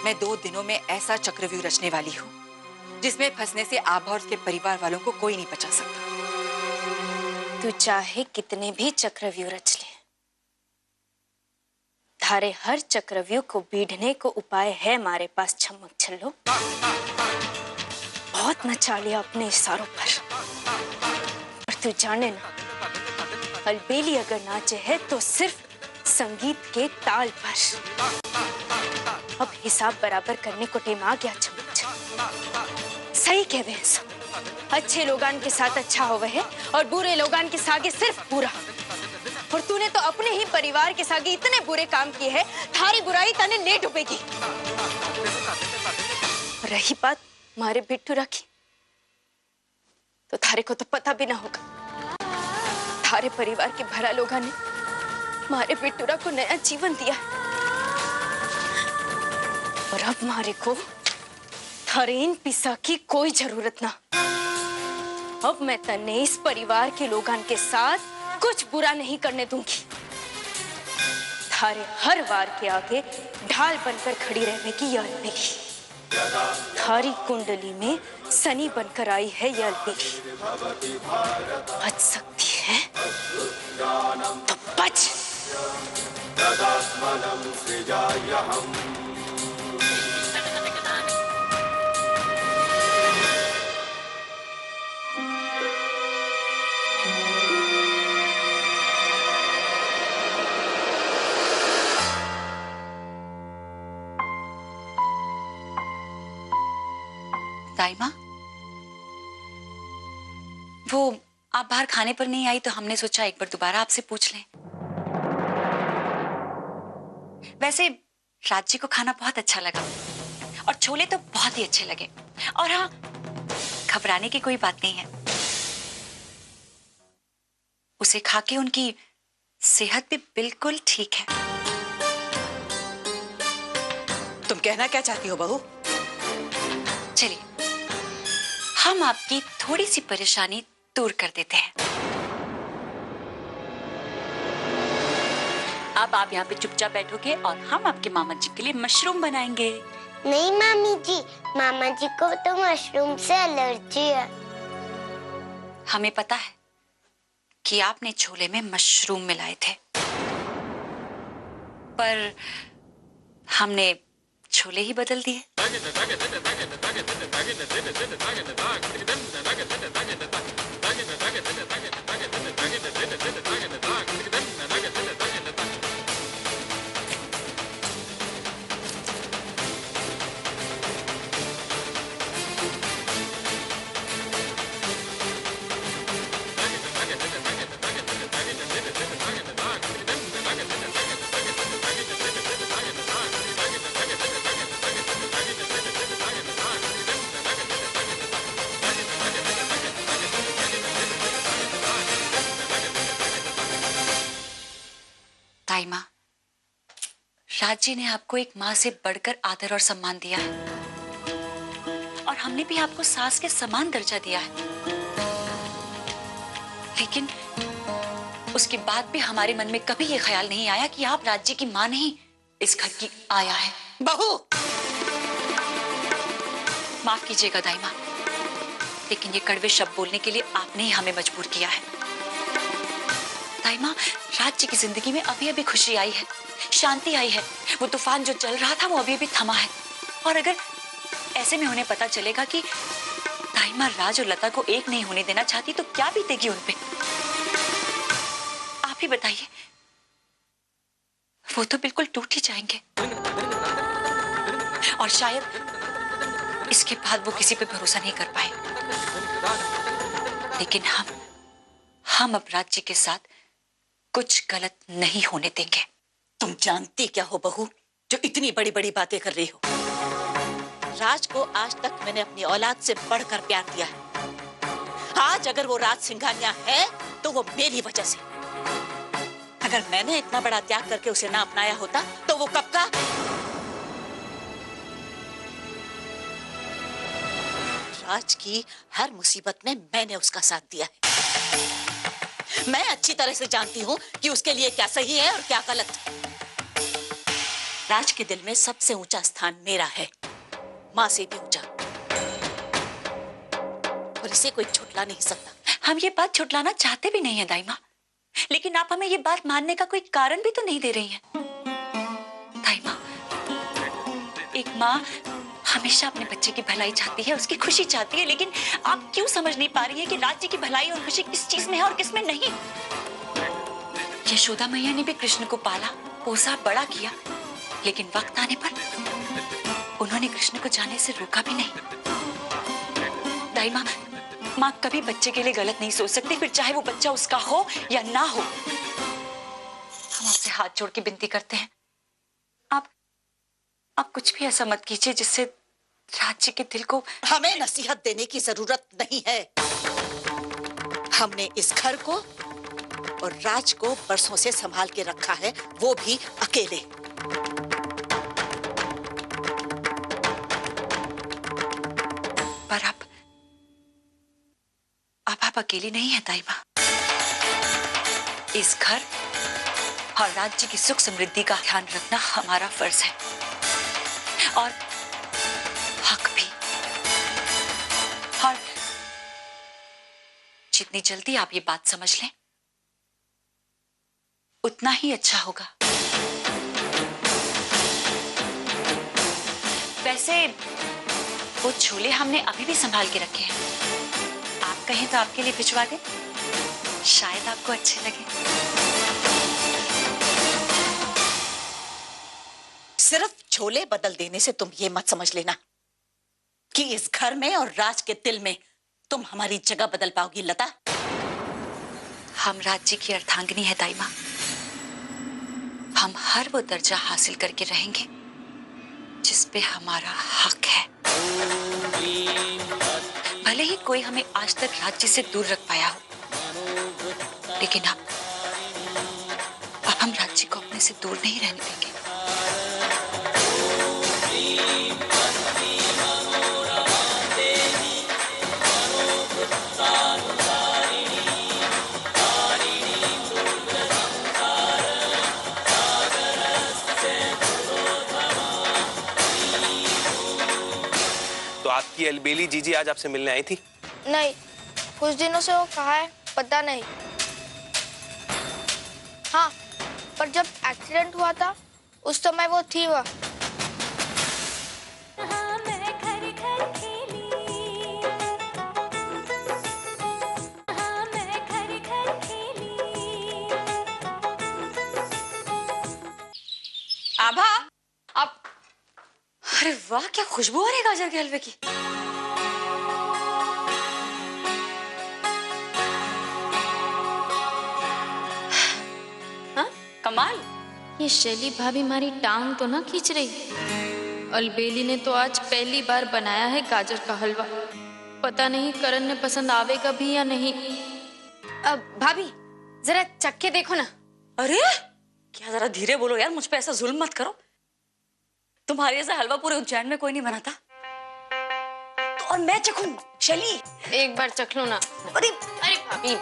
मैं 2 दिनों में ऐसा चक्रव्यूह रचने वाली हूँ जिसमें फंसने से आभा और उसके परिवार वालों को कोई नहीं बचा सकता। तू चाहे कितने भी चक्रव्यूह रच ले, थारे हर चक्रव्यूह को बीढ़ने को उपाय है हमारे पास छम्मक छल्लो। बहुत नचा लिया अपने इशारों पर तू जाने ना, अलबेली अगर नाचे है तो सिर्फ संगीत के ताल पर। अब हिसाब बराबर करने को टेम आ गया छम्मक। सही कह रहे हैं सब, अच्छे लोगान के साथ अच्छा होवे है और बुरे लोगान के सागे सिर्फ बुरा। और तूने तो अपने ही परिवार के सागे इतने बुरे काम किए हैं, थारी बुराई तने ले डूबेगी। रही बात मारे बिट्टू राखी, तो थारे को तो पता भी ना होगा। थारे परिवार के भरा लोगों ने मारे बिट्टूरा को नया जीवन दिया और अब मारे को थारे इन पिसा की कोई जरूरत ना। अब मैं तन्ने इस परिवार के लोगों के साथ कुछ बुरा नहीं करने दूंगी। थारे हर वार के आगे ढाल बनकर खड़ी रहने की यह अलबेली, थारी कुंडली में सनी बनकर आई है यह अलबेली। बच सकती है तो बच। दाइमा, वो आप बाहर खाने पर नहीं आई तो हमने सोचा एक बार दोबारा आपसे पूछ लें। वैसे राज जी को खाना बहुत अच्छा लगा और छोले तो बहुत ही अच्छे लगे। और हाँ, घबराने की कोई बात नहीं है, उसे खा के उनकी सेहत भी बिल्कुल ठीक है। तुम कहना क्या चाहती हो बहू? चलिए, हम आपकी थोड़ी सी परेशानी दूर कर देते हैं। अब आप यहाँ पे चुपचाप बैठोगे और हम आपके मामा जी के लिए मशरूम बनाएंगे। नहीं मामी जी, मामा जी को तो मशरूम से एलर्जी है। हमें पता है कि आपने छोले में मशरूम मिलाए थे, पर हमने छोले ही बदल दिए। दाइमा, राज जी ने आपको एक माँ से बढ़कर आदर और सम्मान दिया है और हमने भी आपको सास के समान दर्जा दिया है, लेकिन उसके बाद भी हमारे मन में कभी ये ख्याल नहीं आया कि आप राज जी की माँ नहीं, इस घर की आया है। बहू, माफ कीजिएगा दाइमा, लेकिन ये कड़वे शब्द बोलने के लिए आपने ही हमें मजबूर किया है। दाइमा, राज जी की जिंदगी में अभी अभी खुशी आई है, शांति आई है। वो तूफान जो चल रहा था वो अभी अभी थमा है। और अगर ऐसे में उन्हें पता चलेगा कि दाइमा राज और लता को एक नहीं होने देना चाहती तो क्या बीतेगी उन पे? आप ही बताइए। वो तो बिल्कुल टूट ही जाएंगे और शायद इसके बाद वो किसी पे भरोसा नहीं कर पाए। लेकिन हम अब राज जी के साथ कुछ गलत नहीं होने देंगे। तुम जानती क्या हो बहू, जो इतनी बड़ी बड़ी बातें कर रही हो? राज को आज तक मैंने अपनी औलाद से बढ़कर प्यार दिया है। आज अगर वो राज सिंघानिया है तो वो मेरी वजह से। अगर मैंने इतना बड़ा त्याग करके उसे ना अपनाया होता तो वो कब का। राज की हर मुसीबत में मैंने उसका साथ दिया है। मैं अच्छी तरह से जानती हूँ कि उसके लिए क्या सही है और क्या गलत। राज के दिल में सबसे ऊंचा स्थान मेरा है, माँ से भी ऊंचा, और इसे कोई छुटला नहीं सकता। हम ये बात छुटलाना चाहते भी नहीं है दाई माँ, लेकिन आप हमें ये बात मानने का कोई कारण भी तो नहीं दे रही हैं। दाई माँ, एक माँ हमेशा अपने बच्चे की भलाई चाहती है, उसकी खुशी चाहती है, लेकिन आप क्यों समझ नहीं पा रही हैं कि राज्य की भलाई और खुशी किस चीज में है और किस में नहीं। यशोदा मैया ने भी कृष्ण को पाला, पोसा, बड़ा किया, लेकिन वक्त आने पर उन्होंने कृष्ण को जाने से रोका भी नहीं। दाई माँ, माँ कभी बच्चे के लिए गलत नहीं सोच सकती, फिर चाहे वो बच्चा उसका हो या ना हो। हम आपसे हाथ जोड़ के विनती करते हैं, आप कुछ भी ऐसा मत कीजिए जिससे राज्य के दिल को। हमें नसीहत देने की जरूरत नहीं है। हमने इस घर को और राज को बरसों से संभाल के रखा है, वो भी अकेले। पर अब आप अकेली नहीं है दाई माँ। इस घर और राज्य की सुख समृद्धि का ध्यान रखना हमारा फर्ज है, और हक भी। और जितनी जल्दी आप ये बात समझ लें उतना ही अच्छा होगा। वैसे वो झोले हमने अभी भी संभाल के रखे हैं, आप कहें तो आपके लिए भिजवा दें, शायद आपको अच्छे लगे। सिर्फ झोले बदल देने से तुम ये मत समझ लेना कि इस घर में और राज के दिल में तुम हमारी जगह बदल पाओगी लता। हम राज्य की अर्धांगिनी है दाई माँ, हम हर वो दर्जा हासिल करके रहेंगे जिस पे हमारा हक है। भले ही कोई हमें आज तक राज्य से दूर रख पाया हो, लेकिन अब हम राज्य को अपने से दूर नहीं रहने देंगे। तो आपकी अलबेली जीजी आज आपसे मिलने आई थी? नहीं, कुछ दिनों से वो कहाँ है पता नहीं। हाँ, पर जब एक्सीडेंट हुआ था उस समय वो थी वह। आभा, आप, अरे वाह, क्या खुशबू आ रही है गाजर के हलवे की। हाँ, कमाल। ये शैली भाभी हमारी टांग तो ना खींच रही। अलबेली ने तो आज पहली बार बनाया है गाजर का हलवा, पता नहीं करण ने पसंद आवेगा भी या नहीं। अब भाभी जरा चख के देखो ना। अरे क्या, जरा धीरे बोलो यार, मुझ पे ऐसा जुल्म मत करो। तुम्हारे ऐसा हलवा पूरे उज्जैन में कोई नहीं बनाता। तो और मैं चखूं? शैली, एक बार चख लो ना। अरे अरे भाभी,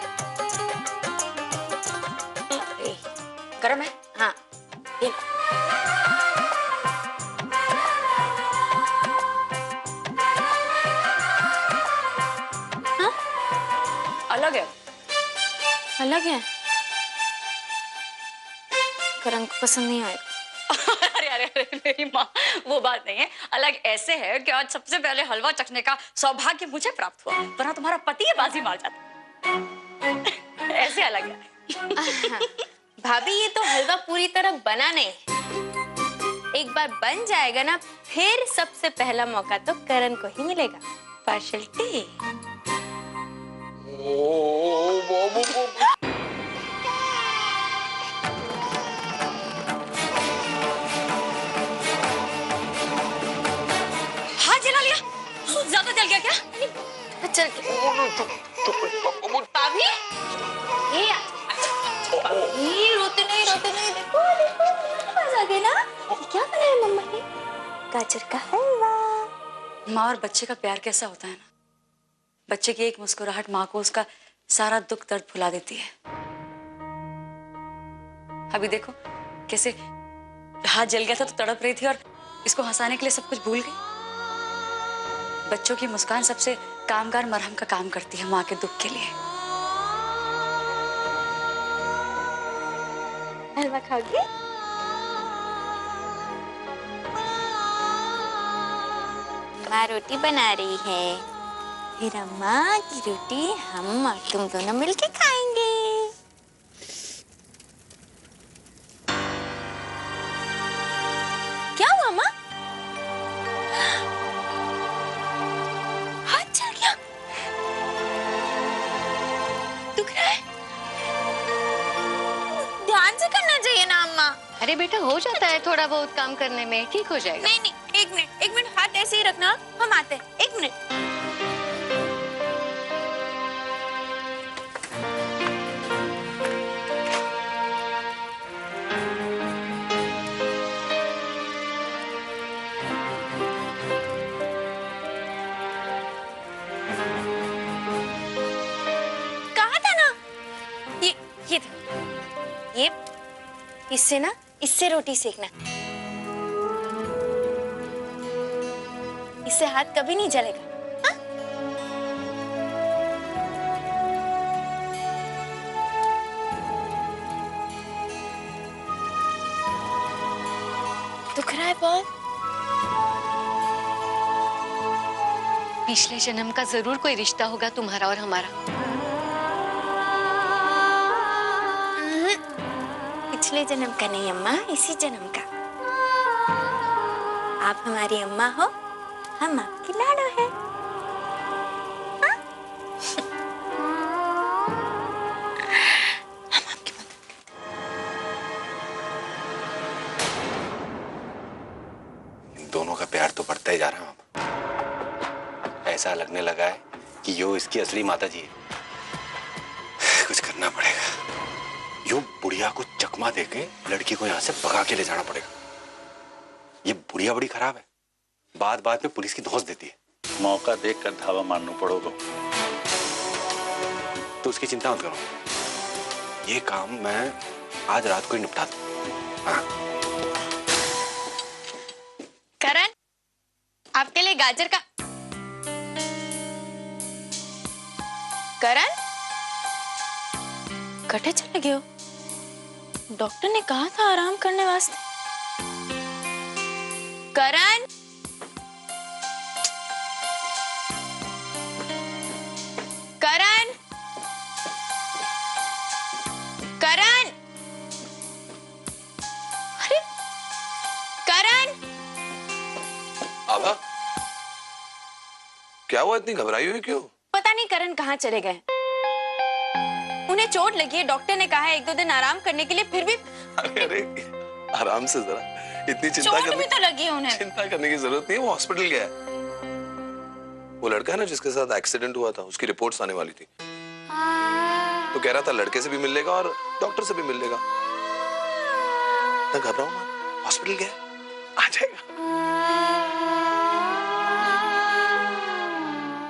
गरम है? हाँ ये अलग है। अलग है, करण को पसंद नहीं आएगा। अरे अरे अरे मेरी माँ, वो बात नहीं है। अलग ऐसे है कि आज सबसे पहले हलवा चखने का सौभाग्य मुझे प्राप्त हुआ, वरना तुम्हारा पति ये बाजी मार जाता। ऐसे अलग है। भाभी ये तो हलवा पूरी तरह बना नहीं, एक बार बन जाएगा ना फिर सबसे पहला मौका तो करण को ही मिलेगा। पार्शलिटी। हाँ, जला लिया। ज्यादा जल गया क्या? चल भाभी, ये रोते नहीं देखो देखो आवाज आ गई ना। क्या बनाया मम्मा ने? गाजर का हलवा। माँ और बच्चे का प्यार कैसा होता है ना, बच्चे की एक मुस्कुराहट माँ को उसका सारा दुख दर्द भुला देती है। अभी देखो कैसे हाथ जल गया था तो तड़प रही थी और इसको हंसाने के लिए सब कुछ भूल गई। बच्चों की मुस्कान सबसे कामगार मरहम का काम करती है माँ के दुख के लिए। हलवा खाओगे? माँ रोटी बना रही है, फिर अम्मा की रोटी हम और तुम दोनों मिलके खाएंगे। क्या हुआ माँ? हाथ चल गया, दुख रहा है? ध्यान से करना चाहिए ना अम्मा। अरे बेटा हो जाता है थोड़ा बहुत काम करने में, ठीक हो जाएगा। नहीं नहीं, एक मिनट हाथ ऐसे ही रखना, हम आते हैं। एक मिनट। कहा था ना, ये था। ये इससे रोटी सेकना, इससे हाथ कभी नहीं जलेगा। हाँ? दुख रहा है बहुत? पिछले जन्म का जरूर कोई रिश्ता होगा तुम्हारा और हमारा। पिछले जन्म का नहीं अम्मा, इसी जन्म का। आप हमारी अम्मा हो, हम आपकी लाडो हैं। हाँ? हम आपकी मदद। इन दोनों का प्यार तो बढ़ता ही जा रहा है अब। ऐसा लगने लगा है कि यो इसकी असली माता जी है। कुछ करना पड़ेगा। यो बुढ़िया को चकमा देके लड़की को यहाँ से भगा के ले जाना पड़ेगा। ये बुढ़िया बड़ी खराब है, बात में पुलिस की धौंस देती है। मौका देखकर धावा मारना पड़ोगा। तो उसकी चिंता मत करो, ये काम मैं आज रात को ही निपटा दूं। हाँ। करण, आपके लिए गाजर का। करण, कटे चले गए हो? डॉक्टर ने कहा था आराम करने वास्ते। करण, करण, करण, अरे करण। आभा, क्या हुआ, इतनी घबराई हुई क्यों? पता नहीं करण कहाँ चले गए। उन्हें चोट लगी है, डॉक्टर ने कहा है 1-2 दिन आराम करने के लिए, फिर भी। अरे आराम से जरा, इतनी चोट भी तो लगी है उन्हें। चिंता करने की जरूरत नहीं है, वो हॉस्पिटल गया है। वो लड़का है ना जिसके साथ एक्सीडेंट हुआ था, उसकी रिपोर्ट्स आने वाली थी, तो कह रहा था लड़के से भी मिल लेगा और डॉक्टर से भी मिल लेगा। ना घबराओ मत, हॉस्पिटल गया, आ जाएगा।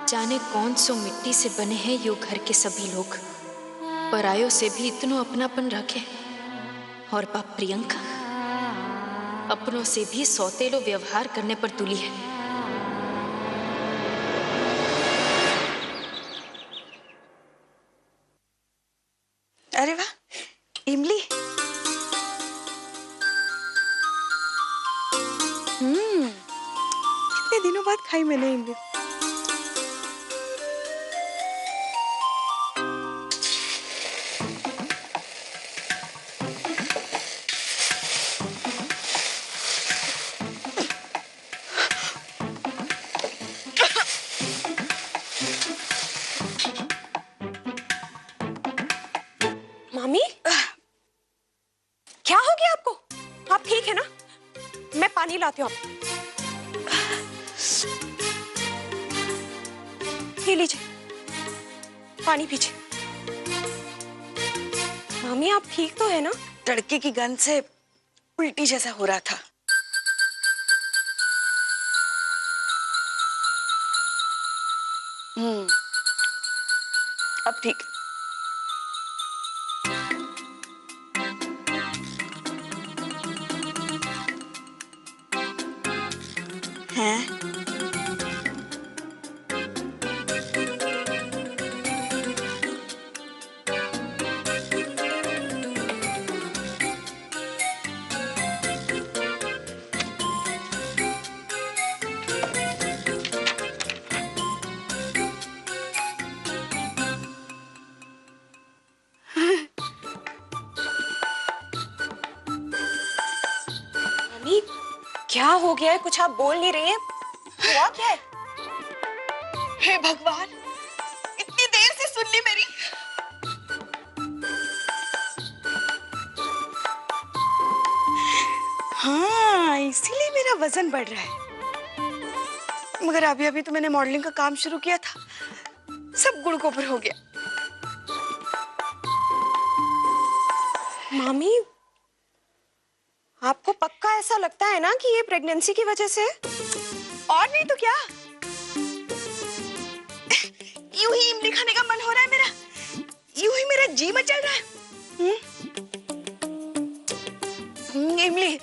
जाने कौन सो मिट्टी से बने हैं यो घर के सभी लोग, परायों से भी इतनो अपनापन रखे। और बाप प्रियंका अपनों से भी सौतेलो व्यवहार करने पर तुली है। अरे वाह, इमली। कितने दिनों बाद खाई मैंने इमली। मामी, क्या हो गया आपको? आप ठीक है ना? मैं पानी लाती हूँ आपको। ये लीजिए, पानी पीजिए। मामी आप ठीक तो है ना? तड़के की गंध से उल्टी जैसा हो रहा था। अब ठीक। हैं? मम्मी, क्या हो गया है? कुछ आप बोल नहीं रही हैं। हुआ क्या है? हे भगवान, इतनी देर से सुन ली मेरी। हाँ, इसीलिए मेरा वजन बढ़ रहा है। मगर अभी अभी तो मैंने मॉडलिंग का काम शुरू किया था, सब गुड़ गोबर हो गया। मामी, आपको पक्का ऐसा लगता है ना कि ये प्रेगनेंसी की वजह से? और नहीं तो क्या? यूं ही इमली खाने का मन हो रहा है मेरा, यूं ही मेरा जी मचल रहा है। इमली, इमली।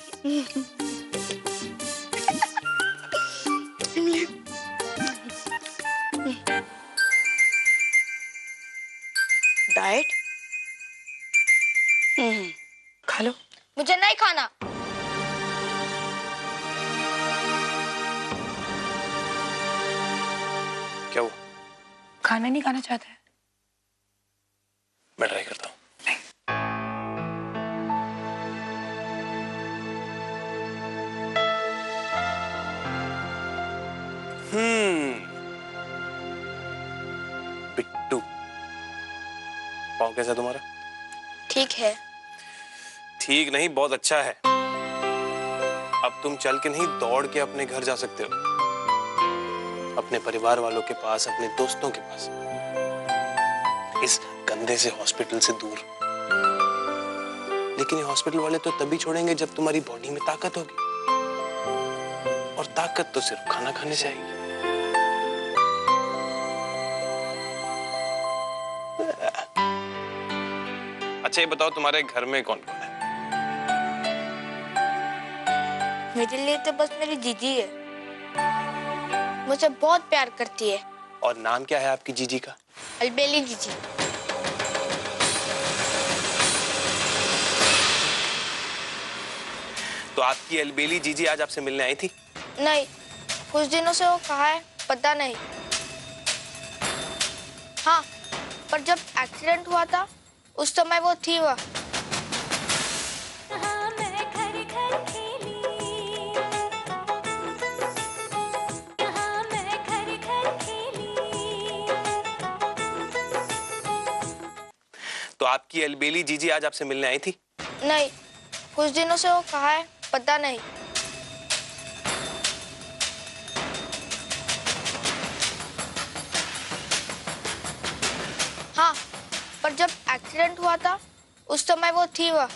डाइट खा लो। मुझे नहीं खाना। क्या वो? खाना नहीं खाना चाहता है? मैं ट्राई करता हूँ। बिट्टू, पाँव कैसा तुम्हारा? ठीक है। ठीक नहीं, बहुत अच्छा है। अब तुम चल के नहीं, दौड़ के अपने घर जा सकते हो, अपने परिवार वालों के पास, अपने दोस्तों के पास, इस गंदे से हॉस्पिटल से दूर। लेकिन ये हॉस्पिटल वाले तो तभी छोड़ेंगे जब तुम्हारी बॉडी में ताकत होगी, और ताकत तो सिर्फ खाना खाने से आएगी। अच्छा, ये बताओ तुम्हारे घर में कौन कौन है? मेरे लिए तो बस मेरी जीजी है, मुझे बहुत प्यार करती है। और नाम क्या है आपकी जीजी का? अलबेली जीजी। तो आपकी अलबेली जीजी आज आपसे मिलने आई थी? नहीं, कुछ दिनों से वो कहाँ है पता नहीं। हाँ, पर जब एक्सीडेंट हुआ था उस समय वो थी वह। तो आपकी अलबेली जीजी आज आपसे मिलने आई थी? नहीं, कुछ दिनों से वो कहाँ है पता नहीं। हाँ, पर जब एक्सीडेंट हुआ था उस समय वो थी वह।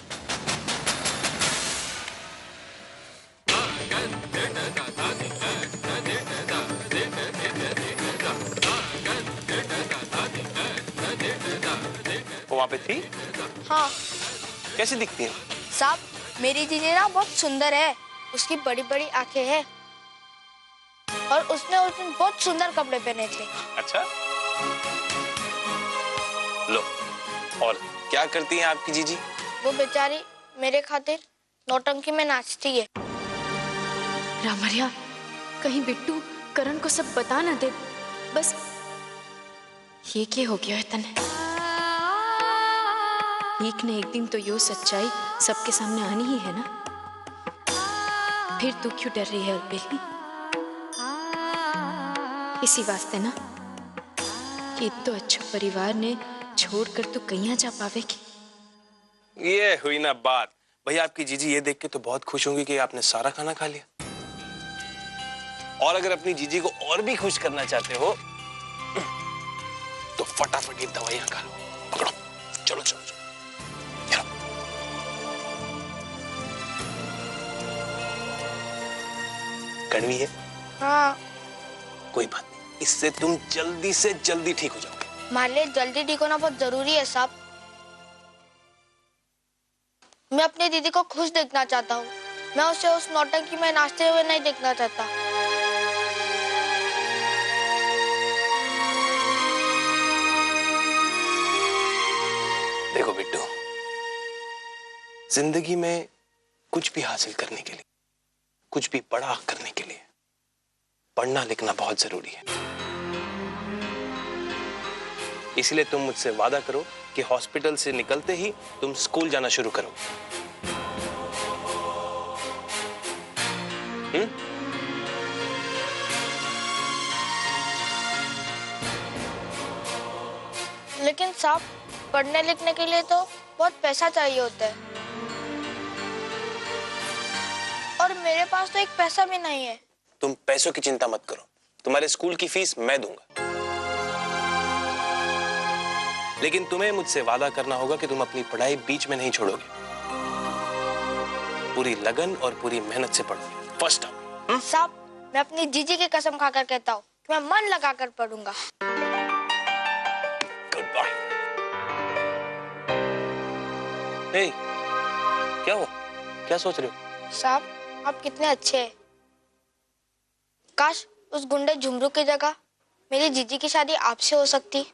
वो वहाँ पे थी? हाँ। कैसी दिखती है? साहब, मेरी जीजी ना बहुत सुंदर है, उसकी बड़ी बड़ी आंखें हैं, और उसने उस दिन बहुत सुंदर कपड़े पहने थे। अच्छा, लो, और क्या करती हैं आपकी जीजी? वो बेचारी मेरे खातिर नौटंकी में नाचती है। रामरिया, कहीं बिट्टू करण को सब बता ना दे। बस ये क्या हो गया है तने? एक न एक दिन तो यो सच्चाई सबके सामने आनी ही है ना। फिर तू क्यों डर रही है अलबेली? इसी वास्ते ना कि तो अच्छा परिवार ने छोड़कर तो कहीं जा पावेगी। ये हुई ना बात। भैया, आपकी जीजी ये देख के तो बहुत खुश होंगी कि आपने सारा खाना खा लिया। और अगर अपनी जीजी को और भी खुश करना चाहते हो तो फटाफट ये दवाइयां खा लो। पकड़ो, चलो चलो चलो। कड़वी है? हाँ। कोई बात नहीं, इससे तुम जल्दी से जल्दी ठीक हो जाओगे। हमारे लिए जल्दी ठीक होना बहुत जरूरी है साहब। मैं अपनी दीदी को खुश देखना चाहता हूँ, मैं उसे उस नौटंकी में नाचते हुए नहीं देखना चाहता। जिंदगी में कुछ भी हासिल करने के लिए, कुछ भी बड़ा करने के लिए पढ़ना लिखना बहुत जरूरी है। इसलिए तुम मुझसे वादा करो कि हॉस्पिटल से निकलते ही तुम स्कूल जाना शुरू करो। लेकिन साहब, पढ़ने लिखने के लिए तो बहुत पैसा चाहिए होता है, और मेरे पास तो एक पैसा भी नहीं है। तुम पैसों की चिंता मत करो, तुम्हारे स्कूल की फीस मैं दूंगा। लेकिन तुम्हें मुझसे वादा करना होगा कि तुम अपनी पढ़ाई बीच में नहीं छोड़ोगे, पूरी लगन और पूरी मेहनत से पढ़ोगे, फर्स्ट टाइम। साहब, मैं अपनी जीजी की कसम खाकर कहता हूँ कि मैं मन लगाकर पढ़ूंगा। Good boy. हे, क्या हुआ? क्या सोच रहे हो? साहब, आप कितने अच्छे हैं। काश उस गुंडे झुमरू की जगह मेरी जीजी की शादी आपसे हो सकती।